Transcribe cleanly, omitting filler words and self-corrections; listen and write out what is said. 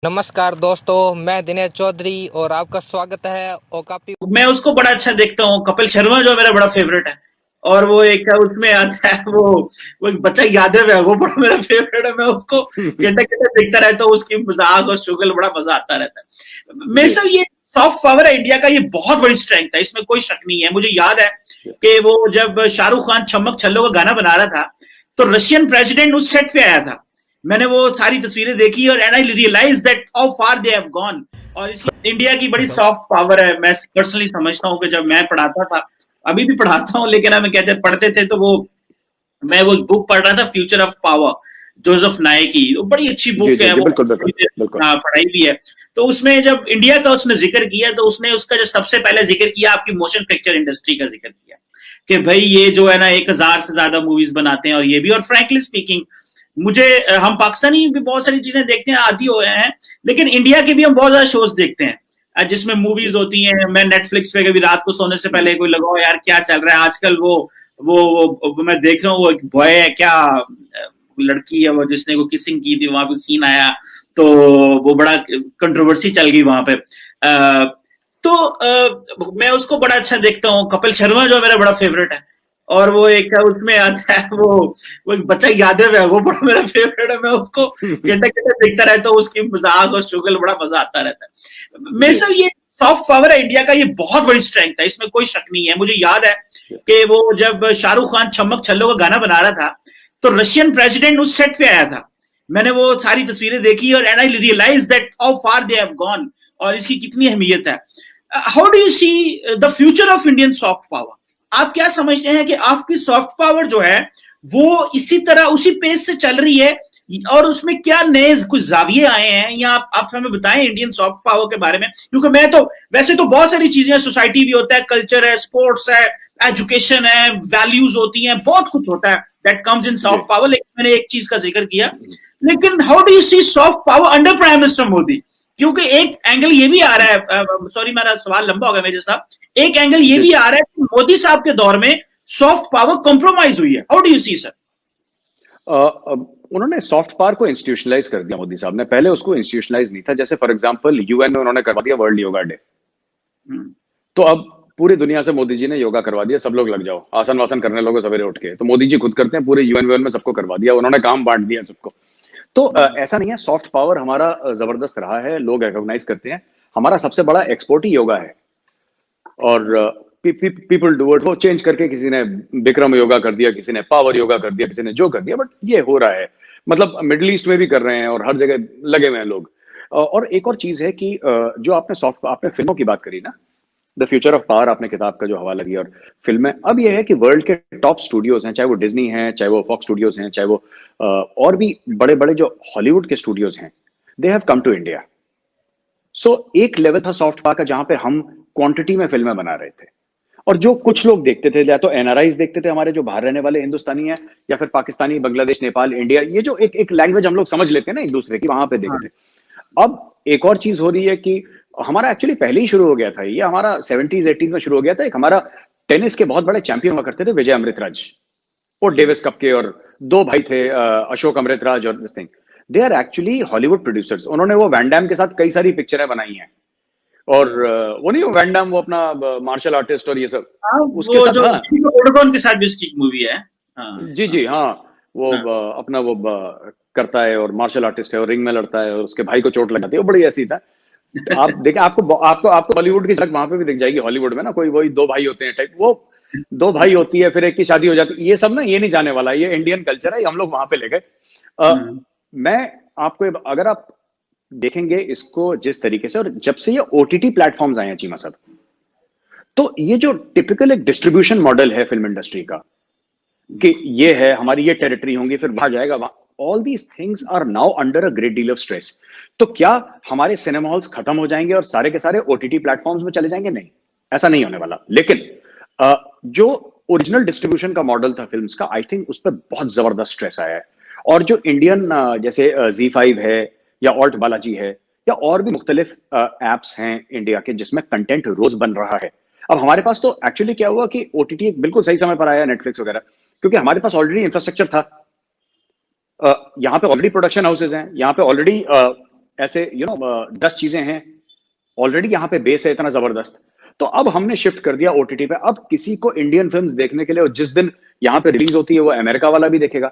नमस्कार दोस्तों, मैं दिनेश चौधरी और आपका स्वागत है ओकापी। मैं उसको बड़ा अच्छा देखता हूँ। कपिल शर्मा जो मेरा बड़ा फेवरेट है। और वो एक उसमें आता है वो एक बच्चा यादव है, वो बड़ा मेरा फेवरेट है। मैं उसको घंटे घंटे देखता रहता हूँ। उसकी मजाक और शुगल बड़ा मजा आता रहता है। मेरे जी, सब ये सॉफ्ट पावर है इंडिया का, ये बहुत बड़ी स्ट्रेंथ है, इसमें कोई शक नहीं है। मुझे याद है जी, कि वो जब शाहरुख खान छमक छल्लो का गाना बना रहा था, तो रशियन प्रेसिडेंट उस सेट पे आया था। मैंने वो सारी तस्वीरें देखी और and I realize that how far they have gone. और इसकी इंडिया की बड़ी सॉफ्ट पावर है। मैं पर्सनली समझता हूँ कि जब मैं पढ़ाता था, अभी भी पढ़ाता हूँ, लेकिन हमें कहते पढ़ते थे तो वो मैं वो बुक पढ़ रहा था, फ्यूचर ऑफ पावर, जोसेफ नाय की। वो बड़ी अच्छी जी, बुक जी, है जी, वो। बिल्कुल, बिल्कुल, बिल्कुल। हाँ, पढ़ाई भी है। तो उसमें जब इंडिया का उसने जिक्र किया, तो उसने उसका जो सबसे पहले जिक्र किया, आपकी मोशन पिक्चर इंडस्ट्री का जिक्र किया कि भाई ये जो है ना 1000 से ज्यादा मूवीज बनाते हैं। और ये भी, और फ्रैंकली स्पीकिंग, मुझे हम पाकिस्तानी भी बहुत सारी चीजें देखते हैं, आदी हो गए हैं, लेकिन इंडिया के भी हम बहुत ज्यादा शोज देखते हैं जिसमें मूवीज होती हैं। मैं नेटफ्लिक्स पे कभी रात को सोने से पहले कोई लगाओ यार क्या चल रहा है आजकल, वो मैं देख रहा हूँ, वो एक बॉय है क्या, लड़की है वो, जिसने को किसिंग की थी, वहां पे सीन आया, तो वो बड़ा कंट्रोवर्सी चल गई वहां पे। मैं उसको बड़ा अच्छा देखता हूँ। कपिल शर्मा जो मेरा बड़ा फेवरेट है। और वो एक उसमें आता है वो एक बच्चा यादव है, वो बड़ा मेरा फेवरेट है। मैं उसको घंटे घंटे देखता रहता हूँ। उसकी मजाक और शुगल बड़ा मजा आता रहता है। मेरे जी, सब ये सॉफ्ट पावर है इंडिया का, ये बहुत बड़ी स्ट्रेंथ है, इसमें कोई शक नहीं है। मुझे याद है जी, कि वो जब शाहरुख खान छमक छल्लो का गाना बना रहा था, तो रशियन प्रेसिडेंट उस सेट पे आया था। मैंने वो सारी तस्वीरें देखी और and I realize that how far they have gone. और इसकी कितनी अहमियत है। How do you see the future of Indian soft power? आप क्या समझते हैं कि आपकी सॉफ्ट पावर जो है वो इसी तरह उसी पेस से चल रही है, और उसमें क्या नए कुछ जाविये आए हैं, या आप हमें बताएं इंडियन सॉफ्ट पावर के बारे में? क्योंकि मैं तो वैसे तो बहुत सारी चीजें, सोसाइटी भी होता है, कल्चर है, स्पोर्ट्स है, एजुकेशन है, वैल्यूज होती हैं, बहुत कुछ होता है दैट कम्स इन जी, सॉफ्ट पावर। लेकिन मैंने एक चीज का जिक्र किया, लेकिन how do you see soft power under prime minister Modi? क्योंकि एक एंगल ये भी आ रहा है, सॉरी मेरा सवाल लंबा हो गया मेजर साहब, एक एंगल ये जी, भी जी। आ रहा है कि मोदी साहब के दौर में सॉफ्ट पावर कॉम्प्रोमाइज हुई है। How do you see sir? उन्होंने सॉफ्ट पावर को इंस्टीट्यूशनलाइज कर दिया मोदी साहब ने। पहले उसको इंस्टीट्यूशनलाइज नहीं था। जैसे फॉर एग्जांपल यूएन में उन्होंने करवा दिया वर्ल्ड योगा डे। तो अब पूरी दुनिया से मोदी जी ने योगा करवा दिया, सब लोग लग जाओ, आसन वासन करने लोगों सवेरे उठ के। तो मोदी जी खुद करते हैं, पूरे यूएन में सबको करवा दिया, उन्होंने काम बांट दिया सबको। तो ऐसा नहीं है, सॉफ्ट पावर हमारा जबरदस्त रहा है, लोग रिकॉग्नाइज करते हैं। हमारा सबसे बड़ा एक्सपोर्ट ही योगा है। और पीपल डू इट, वो चेंज करके किसी ने विक्रम योगा कर दिया, किसी ने पावर योगा कर दिया, किसी ने जो कर दिया, बट ये हो रहा है। मतलब मिडिल ईस्ट में भी कर रहे हैं और हर जगह लगे हुए हैं लोग। और एक और चीज है कि जो आपने फिल्मों की बात करी ना, द फ्यूचर ऑफ पावर, आपने किताब का जो हवाला दिया और फिल्म है, अब यह है कि वर्ल्ड के टॉप स्टूडियोज हैं, चाहे वो डिज्नी है, चाहे वो फॉक्स स्टूडियोज हैं, चाहे वो और भी बड़े बड़े जो हॉलीवुड के स्टूडियोज हैं, they have come to India. So एक लेवल था सॉफ्ट पावर का जहां पे हम क्वांटिटी में फिल्में बना रहे थे, और जो कुछ लोग देखते थे, या तो एनआरआईज देखते थे हमारे जो बाहर रहने वाले हिंदुस्तानी हैं, या फिर पाकिस्तानी, बांग्लादेश, नेपाल, इंडिया, ये जो एक एक लैंग्वेज हम लोग समझ लेते हैं ना एक दूसरे की, वहां पे देखते थे। अब एक और चीज हो रही है कि हमारा एक्चुअली पहले ही शुरू हो गया था, ये हमारा 70s 80s में शुरू हो गया था। एक हमारा टेनिस के बहुत बड़े चैंपियन हुआ करते थे, विजय अमृतराज, वो डेविस कप के, और दो भाई थे, अशोक अमृतराज और this thing. They are actually Hollywood producers. उन्होंने वो वैन डैम के साथ कई सारी पिक्चरें बनाई हैं। और वो नहीं, वो वैन डैम, वो अपना मार्शल आर्टिस्ट और ये सब, हाँ, उसके वो साथ। जो हाँ, प्रोटोकॉन के साथ भी उसकी मूवी है। हाँ, जी, हाँ, जी, हाँ। वो हाँ, अपना वो करता है और मार्शल आर्टिस्ट है और रिंग में लड़ता है और उसके भाई को चोट लग जाती है, वो बड़ी ऐसी था। आप देखें, आपको आपको आपको बॉलीवुड की झलक वहां पे भी दिख जाएगी। हॉलीवुड में ना कोई वही दो भाई होते हैं टाइप, वो दो भाई होती है, फिर एक की शादी हो जाती है, ये सब ना ये नहीं जाने वाला, ये इंडियन कल्चर है, ये हम लोग वहां पे ले गए। हम्म, मैं आपको अगर आप देखेंगे इसको जिस तरीके से, और जब से ये ओटीटी प्लेटफॉर्म्स आए हैं चीमा साहब, तो ये जो टिपिकल एक डिस्ट्रीब्यूशन मॉडल है फिल्म इंडस्ट्री का, कि ये है हमारी ये टेरिटरी होंगी, फिर वहां जाएगा, वहां all these things are now under a great deal of stress. तो क्या हमारे सिनेमा हॉल्स खत्म हो जाएंगे और सारे के सारे ओटीटी प्लेटफॉर्म्स में चले जाएंगे? नहीं, ऐसा नहीं होने वाला। लेकिन जो ओरिजिनल डिस्ट्रीब्यूशन का मॉडल था फिल्म्स का, आई थिंक उस पर बहुत जबरदस्त स्ट्रेस आया है। और जो इंडियन जैसे Z5 है, या ऑल्ट बालाजी है, या और भी मुख्तलिफ एप्स हैं इंडिया के जिसमें कंटेंट रोज बन रहा है। अब हमारे पास तो एक्चुअली क्या हुआ कि ओटीटी एक बिल्कुल सही समय पर आया, नेटफ्लिक्स वगैरह, क्योंकि हमारे पास ऑलरेडी इंफ्रास्ट्रक्चर था। यहाँ पे ऑलरेडी प्रोडक्शन हाउसेज हैं, यहाँ पे ऑलरेडी ऐसे 10 चीजें हैं ऑलरेडी, यहाँ पे बेस है इतना जबरदस्त। तो अब हमने शिफ्ट कर दिया ओटीटी पे। अब किसी को इंडियन फिल्म्स देखने के लिए, और जिस दिन यहाँ पे रिलीज होती है वो अमेरिका वाला भी देखेगा,